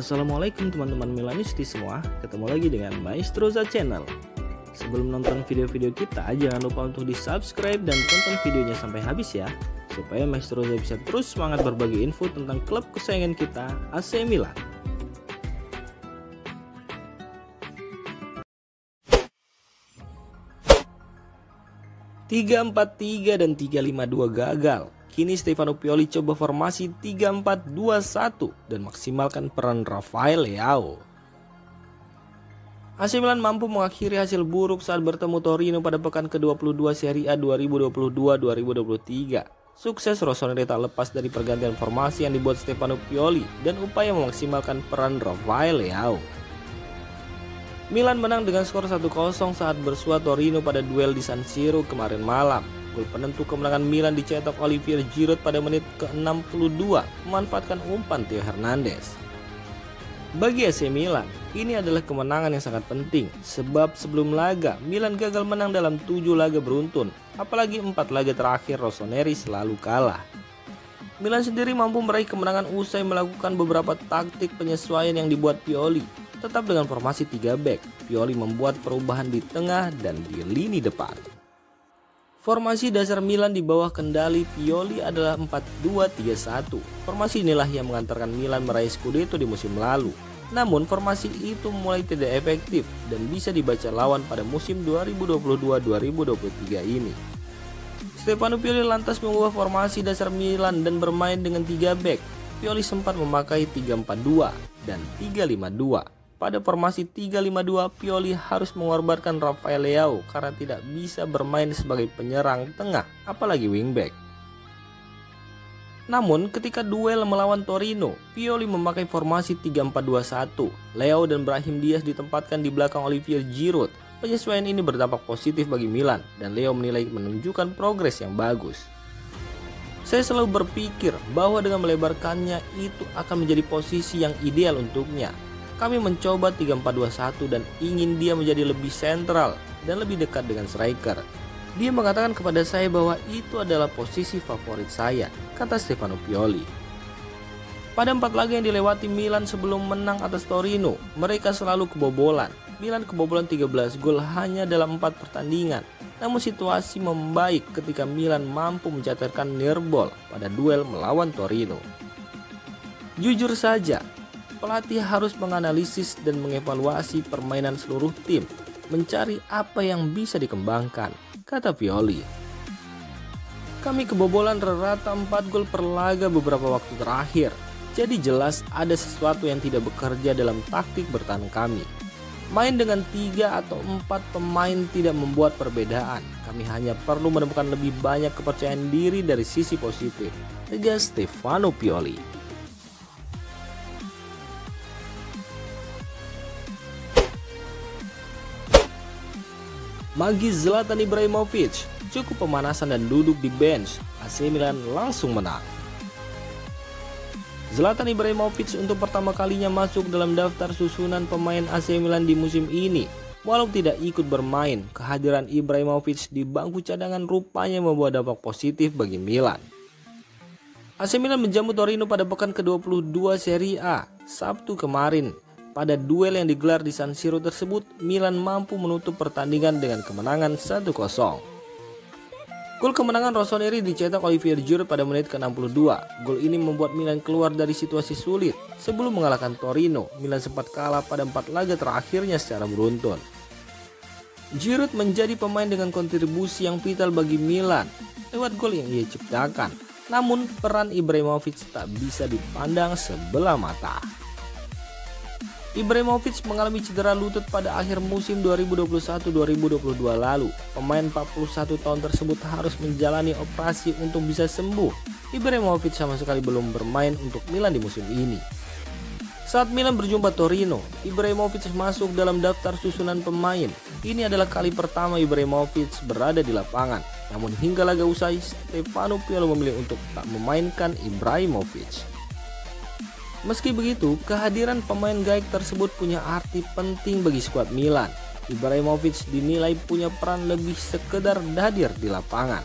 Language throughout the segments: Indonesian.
Assalamualaikum teman-teman Milanisti semua, ketemu lagi dengan Maestroza Channel. Sebelum nonton video-video kita, jangan lupa untuk di subscribe dan tonton videonya sampai habis ya, supaya Maestroza bisa terus semangat berbagi info tentang klub kesayangan kita, AC Milan. (3-4-3) dan 3-5-2 gagal. Kini Stefano Pioli coba formasi 3-4-2-1 dan maksimalkan peran Rafael Leao. AC Milan mampu mengakhiri hasil buruk saat bertemu Torino pada pekan ke-22 Serie A 2022-2023. Sukses Rossoneri tak lepas dari pergantian formasi yang dibuat Stefano Pioli dan upaya memaksimalkan peran Rafael Leao. Milan menang dengan skor 1-0 saat bersua Torino pada duel di San Siro kemarin malam. Gol penentu kemenangan Milan dicetak Olivier Giroud pada menit ke-62 memanfaatkan umpan Theo Hernandez. Bagi AC Milan, ini adalah kemenangan yang sangat penting sebab sebelum laga Milan gagal menang dalam 7 laga beruntun, apalagi 4 laga terakhir Rossoneri selalu kalah. Milan sendiri mampu meraih kemenangan usai melakukan beberapa taktik penyesuaian yang dibuat Pioli. Tetap dengan formasi 3 back, Pioli membuat perubahan di tengah dan di lini depan. Formasi dasar Milan di bawah kendali Pioli adalah 4-2-3-1. Formasi inilah yang mengantarkan Milan meraih Scudetto di musim lalu. Namun formasi itu mulai tidak efektif dan bisa dibaca lawan pada musim 2022-2023 ini. Stefano Pioli lantas mengubah formasi dasar Milan dan bermain dengan 3 back. Pioli sempat memakai 3-4-2 dan 3-5-2. Pada formasi 3-5-2, Pioli harus mengorbankan Rafael Leao karena tidak bisa bermain sebagai penyerang tengah, apalagi wingback. Namun ketika duel melawan Torino, Pioli memakai formasi 3-4-2-1. Leao dan Brahim Diaz ditempatkan di belakang Olivier Giroud. Penyesuaian ini berdampak positif bagi Milan dan Leo menilai menunjukkan progres yang bagus. Saya selalu berpikir bahwa dengan melebarkannya itu akan menjadi posisi yang ideal untuknya. Kami mencoba 3-4-2-1 dan ingin dia menjadi lebih sentral dan lebih dekat dengan striker. Dia mengatakan kepada saya bahwa itu adalah posisi favorit saya, kata Stefano Pioli. Pada 4 laga yang dilewati Milan sebelum menang atas Torino, mereka selalu kebobolan. Milan kebobolan 13 gol hanya dalam 4 pertandingan. Namun situasi membaik ketika Milan mampu mencatatkan near ball pada duel melawan Torino. Jujur saja, pelatih harus menganalisis dan mengevaluasi permainan seluruh tim, mencari apa yang bisa dikembangkan, kata Pioli. Kami kebobolan rata 4 gol per laga beberapa waktu terakhir, jadi jelas ada sesuatu yang tidak bekerja dalam taktik bertahan kami. Main dengan 3 atau 4 pemain tidak membuat perbedaan, kami hanya perlu menemukan lebih banyak kepercayaan diri dari sisi positif, tegas Stefano Pioli. Magis Zlatan Ibrahimovic cukup pemanasan dan duduk di bench, AC Milan langsung menang. Zlatan Ibrahimovic untuk pertama kalinya masuk dalam daftar susunan pemain AC Milan di musim ini. Walau tidak ikut bermain, kehadiran Ibrahimovic di bangku cadangan rupanya membawa dampak positif bagi Milan. AC Milan menjamu Torino pada pekan ke-22 Serie A, Sabtu kemarin. Pada duel yang digelar di San Siro tersebut, Milan mampu menutup pertandingan dengan kemenangan 1-0. Gol kemenangan Rossoneri dicetak Olivier Giroud pada menit ke-62. Gol ini membuat Milan keluar dari situasi sulit. Sebelum mengalahkan Torino, Milan sempat kalah pada 4 laga terakhirnya secara beruntun. Giroud menjadi pemain dengan kontribusi yang vital bagi Milan lewat gol yang ia ciptakan. Namun peran Ibrahimovic tak bisa dipandang sebelah mata. Ibrahimovic mengalami cedera lutut pada akhir musim 2021-2022 lalu. Pemain 41 tahun tersebut harus menjalani operasi untuk bisa sembuh. Ibrahimovic sama sekali belum bermain untuk Milan di musim ini. Saat Milan berjumpa Torino, Ibrahimovic masuk dalam daftar susunan pemain. Ini adalah kali pertama Ibrahimovic berada di lapangan. Namun hingga laga usai, Stefano Pioli memilih untuk tak memainkan Ibrahimovic. Meski begitu, kehadiran pemain gaib tersebut punya arti penting bagi skuad Milan. Ibrahimovic dinilai punya peran lebih sekedar hadir di lapangan.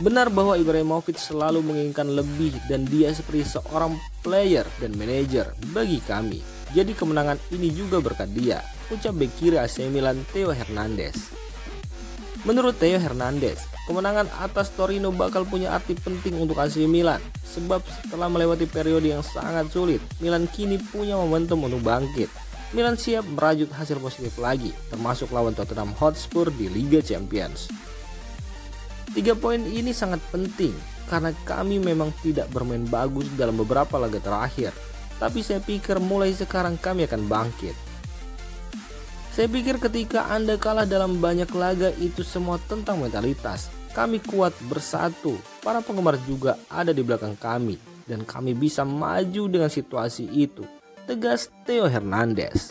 Benar bahwa Ibrahimovic selalu menginginkan lebih dan dia seperti seorang player, dan manajer bagi kami. Jadi kemenangan ini juga berkat dia, ucap bek kiri AC Milan Theo Hernandez. Menurut Theo Hernandez, kemenangan atas Torino bakal punya arti penting untuk AC Milan. Sebab setelah melewati periode yang sangat sulit, Milan kini punya momentum untuk bangkit. Milan siap merajut hasil positif lagi, termasuk lawan Tottenham Hotspur di Liga Champions. 3 poin ini sangat penting, karena kami memang tidak bermain bagus dalam beberapa laga terakhir. Tapi saya pikir mulai sekarang kami akan bangkit. Saya pikir ketika Anda kalah dalam banyak laga itu semua tentang mentalitas. Kami kuat bersatu, para penggemar juga ada di belakang kami, dan kami bisa maju dengan situasi itu, tegas Theo Hernandez.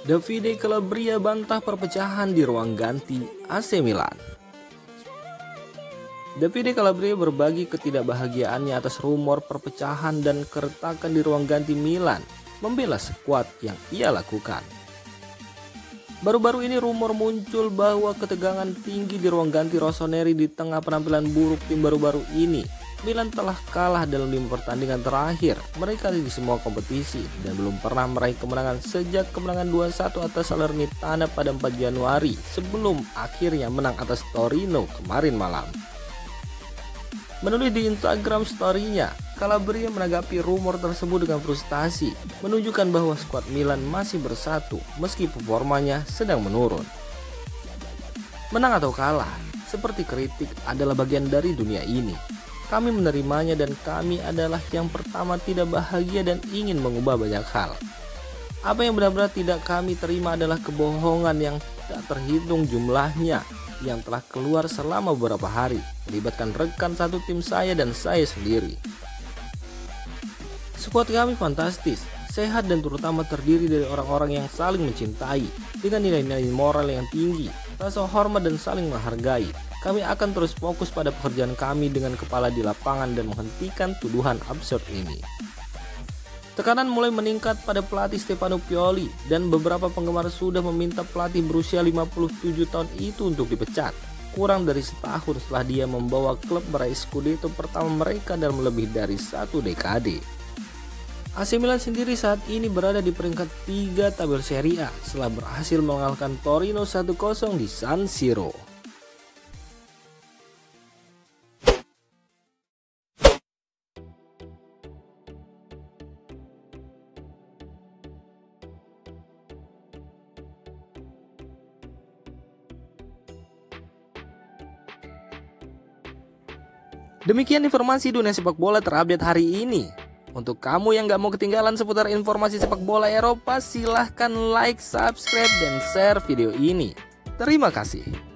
Davide Calabria bantah perpecahan di ruang ganti AC Milan. Davide Calabria berbagi ketidakbahagiaannya atas rumor perpecahan dan keretakan di ruang ganti Milan, membela skuad yang ia lakukan. Baru-baru ini rumor muncul bahwa ketegangan tinggi di ruang ganti Rossoneri di tengah penampilan buruk tim baru-baru ini. Milan telah kalah dalam 5 pertandingan terakhir mereka di semua kompetisi dan belum pernah meraih kemenangan sejak kemenangan 2-1 atas Salernitana pada 4 Januari sebelum akhirnya menang atas Torino kemarin malam. Menulis di Instagram story-nya, Calabria menanggapi rumor tersebut dengan frustasi, menunjukkan bahwa skuad Milan masih bersatu meski performanya sedang menurun. Menang atau kalah, seperti kritik adalah bagian dari dunia ini. Kami menerimanya dan kami adalah yang pertama tidak bahagia dan ingin mengubah banyak hal. Apa yang benar-benar tidak kami terima adalah kebohongan yang tak terhitung jumlahnya yang telah keluar selama beberapa hari, melibatkan rekan satu tim saya dan saya sendiri. Skuad kami fantastis, sehat dan terutama terdiri dari orang-orang yang saling mencintai dengan nilai-nilai moral yang tinggi, rasa hormat dan saling menghargai. Kami akan terus fokus pada pekerjaan kami dengan kepala di lapangan dan menghentikan tuduhan absurd ini. Tekanan mulai meningkat pada pelatih Stefano Pioli dan beberapa penggemar sudah meminta pelatih berusia 57 tahun itu untuk dipecat. Kurang dari setahun setelah dia membawa klub meraih Scudetto pertama mereka dalam lebih dari 1 dekade. AC Milan sendiri saat ini berada di peringkat 3 tabel Serie A setelah berhasil mengalahkan Torino 1-0 di San Siro. Demikian informasi dunia sepak bola terupdate hari ini. Untuk kamu yang gak mau ketinggalan seputar informasi sepak bola Eropa, silahkan like, subscribe, dan share video ini. Terima kasih.